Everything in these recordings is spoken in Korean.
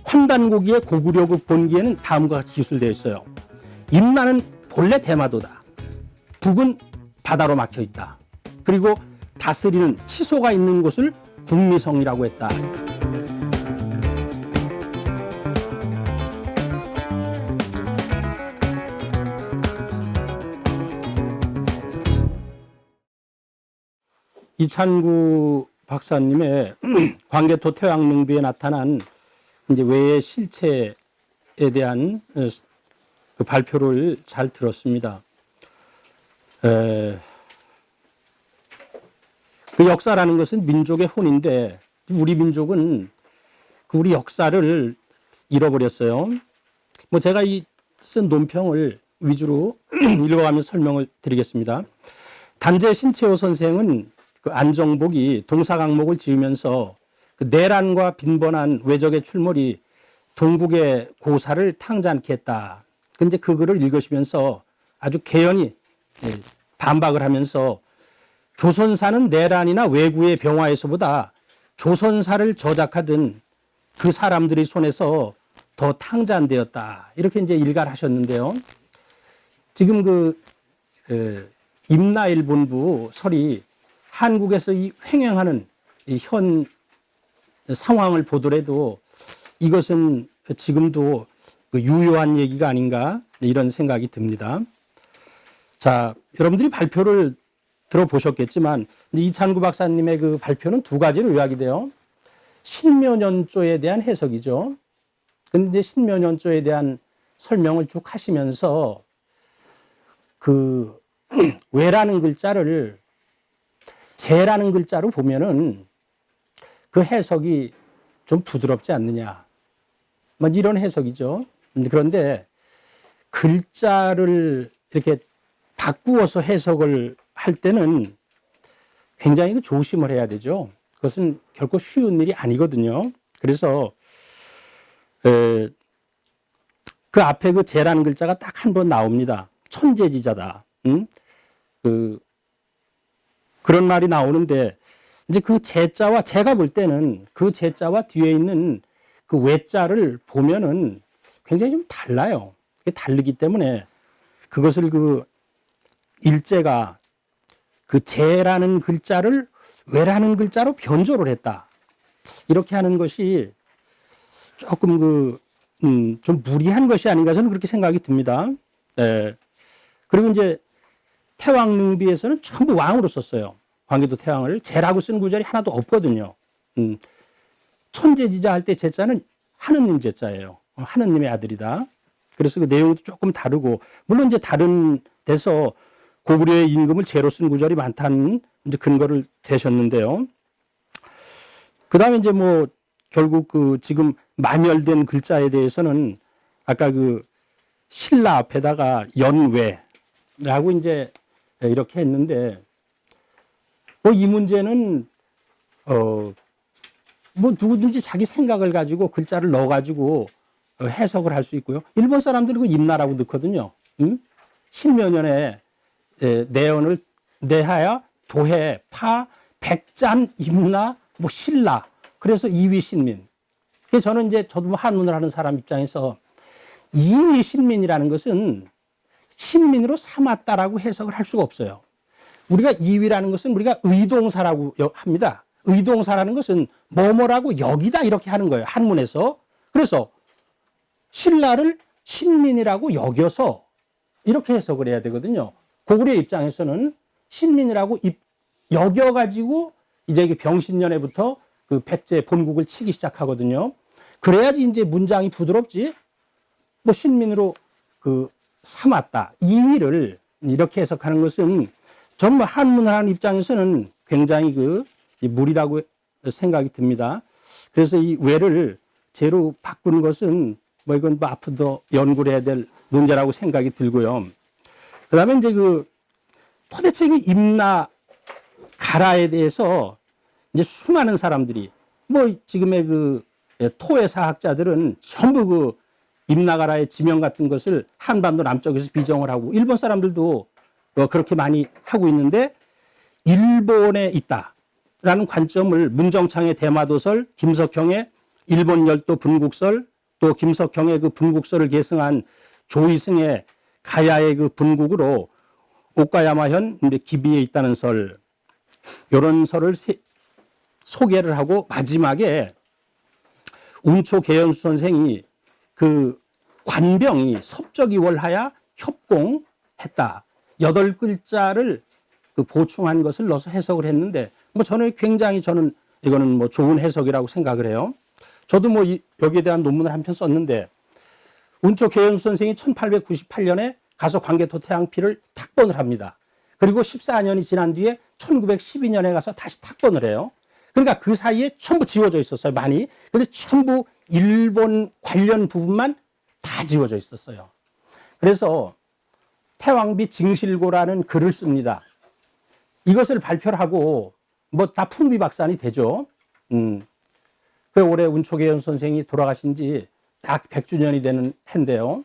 환단고기의 고구려국 본기에는 다음과 같이 기술되어 있어요. 임나는 본래 대마도다. 북은 바다로 막혀 있다. 그리고 다스리는 치소가 있는 곳을 국미성이라고 했다. 이찬구 박사님의 광개토 태왕릉비에 나타난 이제 외의 실체에 대한 그 발표를 잘 들었습니다. 그 역사라는 것은 민족의 혼인데 우리 민족은 그 우리 역사를 잃어버렸어요. 뭐 제가 이 쓴 논평을 위주로 읽어가면서 설명을 드리겠습니다. 단재 신채호 선생은 그 안정복이 동사강목을 지으면서 그 내란과 빈번한 외적의 출몰이 동국의 고사를 탕자않게 했다. 근데 그 글을 읽으시면서 아주 개연히 반박을 하면서 조선사는 내란이나 외구의 병화에서보다 조선사를 저작하던 그 사람들의 손에서 더 탕자되었다. 이렇게 이제 일갈하셨는데요. 지금 그 임나일본부 설이 한국에서 이 횡행하는 이 현 상황을 보더라도 이것은 지금도 그 유효한 얘기가 아닌가 이런 생각이 듭니다. 자, 여러분들이 발표를 들어보셨겠지만 이찬구 박사님의 그 발표는 두 가지로 요약이 돼요. 신묘년조에 대한 해석이죠. 근데 신묘년조에 대한 설명을 쭉 하시면서 그 외라는 글자를 제라는 글자로 보면은 그 해석이 좀 부드럽지 않느냐. 뭐 이런 해석이죠. 그런데 글자를 이렇게 바꾸어서 해석을 할 때는 굉장히 조심을 해야 되죠. 그것은 결코 쉬운 일이 아니거든요. 그래서 그 앞에 그 제라는 글자가 딱 한 번 나옵니다. 천재지자다. 그런 말이 나오는데 이제 그 제자와 제가 볼 때는 그 제자와 뒤에 있는 그 외자를 보면은 굉장히 좀 달라요. 다르기 때문에 그것을 그 일제가 그 제라는 글자를 외라는 글자로 변조를 했다. 이렇게 하는 것이 조금 좀 무리한 것이 아닌가 저는 그렇게 생각이 듭니다. 그리고 이제 태왕릉비에서는 전부 왕으로 썼어요. 광개토 태왕을 제라고 쓴 구절이 하나도 없거든요. 천재지자 할 때 제자는 하느님 제자예요. 하느님의 아들이다. 그래서 그 내용도 조금 다르고 물론 이제 다른 데서 고구려의 임금을 제로 쓴 구절이 많다는 이제 근거를 대셨는데요. 그 다음에 이제 뭐 결국 그 지금 마멸된 글자에 대해서는 아까 그 신라 앞에다가 연외라고 이제 이렇게 했는데 뭐 이 문제는 뭐 누구든지 자기 생각을 가지고 글자를 넣어 가지고 해석을 할 수 있고요. 일본 사람들은 그 임나라고 넣거든요. 신묘년에 내연을 내하야 도해 파 백잔 임나 뭐 신라 그래서 이위 신민. 그래서 저는 이제 저도 뭐 한문을 하는 사람 입장에서 이위 신민이라는 것은 신민으로 삼았다라고 해석을 할 수가 없어요. 우리가 이위라는 것은 우리가 의동사라고 합니다. 의동사라는 것은 뭐뭐라고 여기다 이렇게 하는 거예요. 한문에서. 그래서 신라를 신민이라고 여겨서 이렇게 해석을 해야 되거든요. 고구려 입장에서는 신민이라고 여겨가지고 이제 병신년에부터 그 백제 본국을 치기 시작하거든요. 그래야지 이제 문장이 부드럽지. 뭐 신민으로 그 삼았다. 이위를 이렇게 해석하는 것은 전부 한문을 하는 입장에서는 굉장히 그 무리라고 생각이 듭니다. 그래서 이 외를 제로 바꾸는 것은 뭐 이건 뭐 앞으로 더 연구를 해야 될 문제라고 생각이 들고요. 그 다음에 이제 그 도대체 이 임나 가라에 대해서 이제 수많은 사람들이 뭐 지금의 그 토의 사학자들은 전부 그 임나가라의 지명 같은 것을 한반도 남쪽에서 비정을 하고 일본 사람들도 그렇게 많이 하고 있는데 일본에 있다라는 관점을 문정창의 대마도설, 김석형의 일본 열도 분국설, 또 김석형의 그 분국서를 계승한 조이승의 가야의 그 분국으로 옥가야마현 기비에 있다는 설, 이런 설을 소개를 하고 마지막에 운초 계연수 선생이 그 관병이 섭적이 월하야 협공했다. 8글자를 그 보충한 것을 넣어서 해석을 했는데 뭐 저는 굉장히 이거는 뭐 좋은 해석이라고 생각을 해요. 저도 뭐 여기에 대한 논문을 한 편 썼는데 운초 계연수 선생이 1898년에 가서 광개토 태양피를 탁본을 합니다. 그리고 14년이 지난 뒤에 1912년에 가서 다시 탁본을 해요. 그러니까 그 사이에 전부 지워져 있었어요, 많이. 근데 전부 일본 관련 부분만 다 지워져 있었어요. 그래서 태왕비 징실고라는 글을 씁니다. 이것을 발표를 하고 뭐 다 풍비박산이 되죠. 그 올해 운초계연 선생이 돌아가신 지 딱 100주년이 되는 해인데요.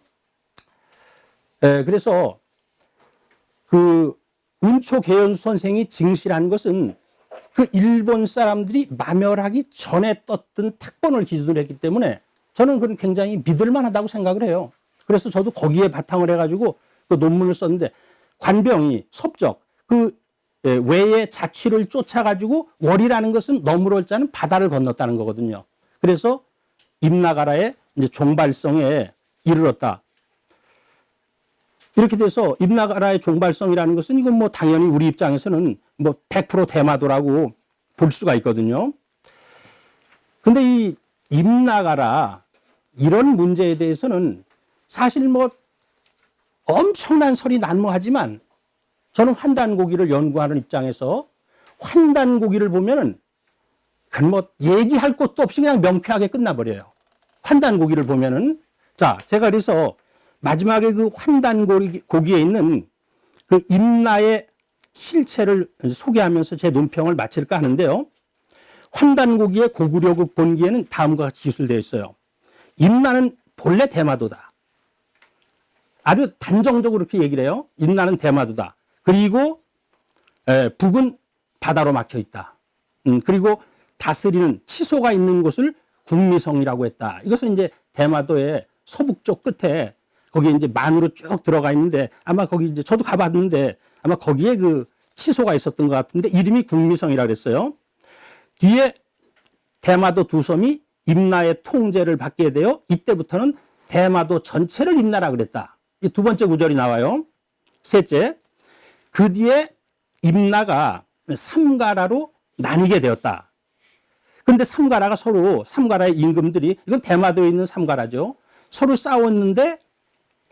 그래서 그 운초계연 선생이 징실한 것은 그 일본 사람들이 마멸하기 전에 떴던 탁본을 기준으로 했기 때문에 저는 그건 굉장히 믿을 만하다고 생각을 해요. 그래서 저도 거기에 바탕을 해가지고 그 논문을 썼는데 관병이 섭적, 그 외의 자취를 쫓아가지고 월이라는 것은 너무럴 자는 바다를 건넜다는 거거든요. 그래서 임나가라의 이제 종발성에 이르렀다. 이렇게 돼서 임나가라의 종발성이라는 것은 이건 뭐 당연히 우리 입장에서는 뭐 100% 대마도라고 볼 수가 있거든요. 근데 이 임나가라 이런 문제에 대해서는 사실 뭐 엄청난 설이 난무하지만 저는 환단고기를 연구하는 입장에서 환단고기를 보면은 그건 뭐 얘기할 것도 없이 그냥 명쾌하게 끝나버려요. 환단고기를 보면은 자, 제가 그래서 마지막에 그 환단고기에 있는 그 임나의 실체를 소개하면서 제 논평을 마칠까 하는데요. 환단고기의 고구려국 본기에는 다음과 같이 기술되어 있어요. 임나는 본래 대마도다. 아주 단정적으로 그렇게 얘기를 해요. 임나는 대마도다. 그리고 북은 바다로 막혀 있다. 그리고 다스리는 치소가 있는 곳을 국미성이라고 했다. 이것은 이제 대마도의 서북쪽 끝에 거기에 이제 만으로 쭉 들어가 있는데 아마 거기 이제 저도 가봤는데 아마 거기에 그 치소가 있었던 것 같은데 이름이 국미성이라고 그랬어요. 뒤에 대마도 두 섬이 임나의 통제를 받게 되어 이때부터는 대마도 전체를 임나라 그랬다. 이 두 번째 구절이 나와요. 셋째, 그 뒤에 임나가 삼가라로 나뉘게 되었다. 그런데 삼가라의 임금들이 이건 대마도에 있는 삼가라죠. 서로 싸웠는데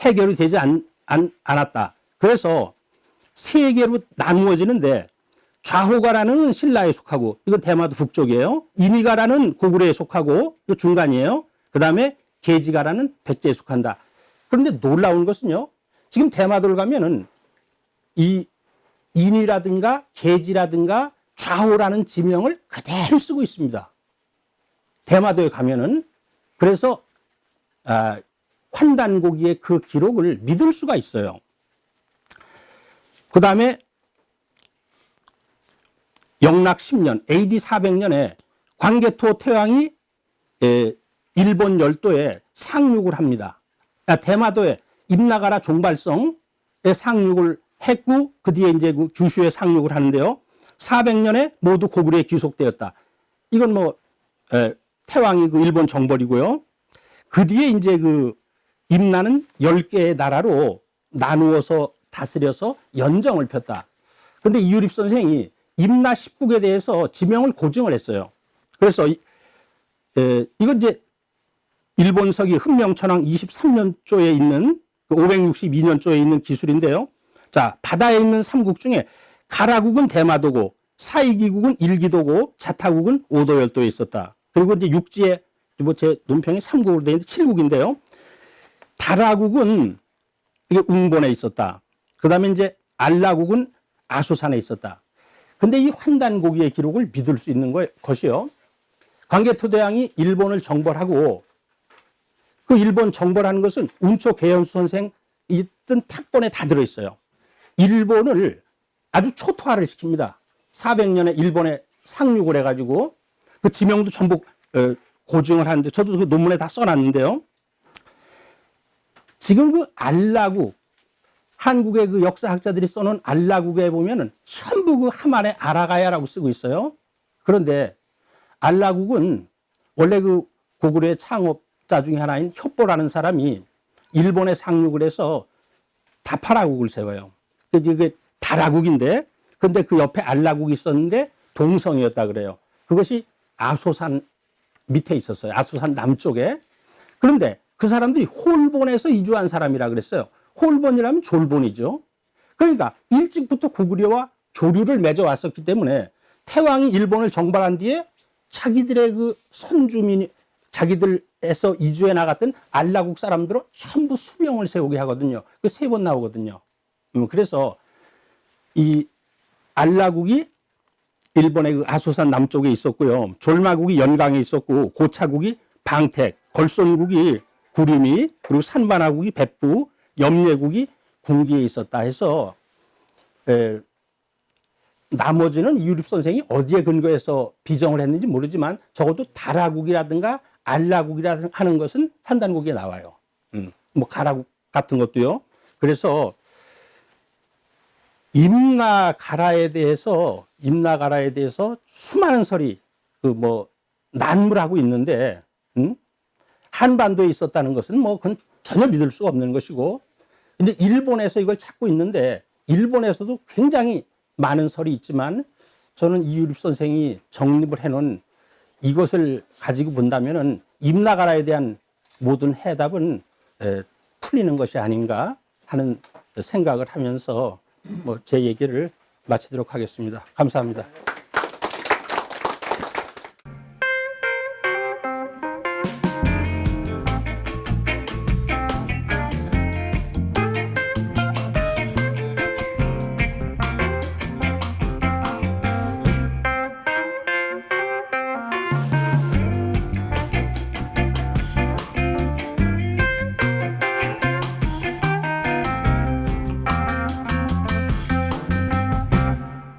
해결이 되지 않았다. 그래서 세 개로 나누어지는데 좌호가라는 신라에 속하고 이건 대마도 북쪽이에요. 인이가라는 고구려에 속하고 이 중간이에요. 그 다음에 계지가라는 백제에 속한다. 그런데 놀라운 것은요. 지금 대마도를 가면은 이 인이라든가 계지라든가 좌호라는 지명을 그대로 쓰고 있습니다. 대마도에 가면은. 그래서 환단고기의 그 기록을 믿을 수가 있어요. 그 다음에 영락 10년 AD 400년에 광개토 태왕이 일본 열도에 상륙을 합니다. 대마도에 임나가라 종발성에 상륙을 했고 그 뒤에 이제 그 규슈에 상륙을 하는데요. 400년에 모두 고구려에 귀속되었다. 이건 뭐 태왕이 그 일본 정벌이고요. 그 뒤에 이제 그 임나는 10개의 나라로 나누어서 다스려서 연정을 폈다. 그런데 이유립 선생이 임나 10국에 대해서 지명을 고증을 했어요. 그래서 이건 이제 일본서기 흠명천왕 23년조에 있는 그 562년조에 있는 기술인데요. 자, 바다에 있는 3국 중에 가라국은 대마도고 사이기국은 일기도고 자타국은 오도열도에 있었다. 그리고 이제 육지에 뭐 제 논평이 3국으로 되어 있는데 7국인데요. 다라국은 이게 웅본에 있었다. 그 다음에 이제 알라국은 아소산에 있었다. 근데 이 환단고기의 기록을 믿을 수 있는 것이요. 광개토대왕이 일본을 정벌하고 그 일본 정벌하는 것은 운초 계연수 선생 있던 탁본에 다 들어있어요. 일본을 아주 초토화를 시킵니다. 400년에 일본에 상륙을 해가지고 그 지명도 전부 고증을 하는데 저도 그 논문에 다 써놨는데요. 지금 그 알라국, 한국의 그 역사학자들이 써놓은 알라국에 보면은 전부 그 함안에 아라가야라고 쓰고 있어요. 그런데 알라국은 원래 그 고구려의 창업자 중에 하나인 협보라는 사람이 일본에 상륙을 해서 다파라국을 세워요. 그게 다라국인데, 근데 그 옆에 알라국이 있었는데 동성이었다 그래요. 그것이 아소산 밑에 있었어요. 아소산 남쪽에. 그런데 그 사람들이 홀본에서 이주한 사람이라 그랬어요. 홀본이라면 졸본이죠. 그러니까 일찍부터 고구려와 교류를 맺어왔었기 때문에 태왕이 일본을 정벌한 뒤에 자기들의 그 선주민이 자기들에서 이주해 나갔던 알라국 사람들은 전부 수명을 세우게 하거든요. 그 세 번 나오거든요. 그래서 이 알라국이 일본의 그 아소산 남쪽에 있었고요. 졸마국이 연강에 있었고, 고차국이 방택, 걸손국이 구림이, 그리고 산반화국이 백부, 염례국이 궁기에 있었다 해서 나머지는 이유립 선생이 어디에 근거해서 비정을 했는지 모르지만 적어도 다라국이라든가 알라국이라든가 하는 것은 판단국에 나와요. 뭐 가라국 같은 것도요. 그래서 임나가라에 대해서 수많은 설이 그 뭐 난무하고 있는데, 한반도에 있었다는 것은 뭐 그건 전혀 믿을 수가 없는 것이고, 근데 일본에서 이걸 찾고 있는데 일본에서도 굉장히 많은 설이 있지만 저는 이유립 선생이 정립을 해놓은 이것을 가지고 본다면은 임나가라에 대한 모든 해답은 풀리는 것이 아닌가 하는 생각을 하면서 뭐 제 얘기를 마치도록 하겠습니다. 감사합니다.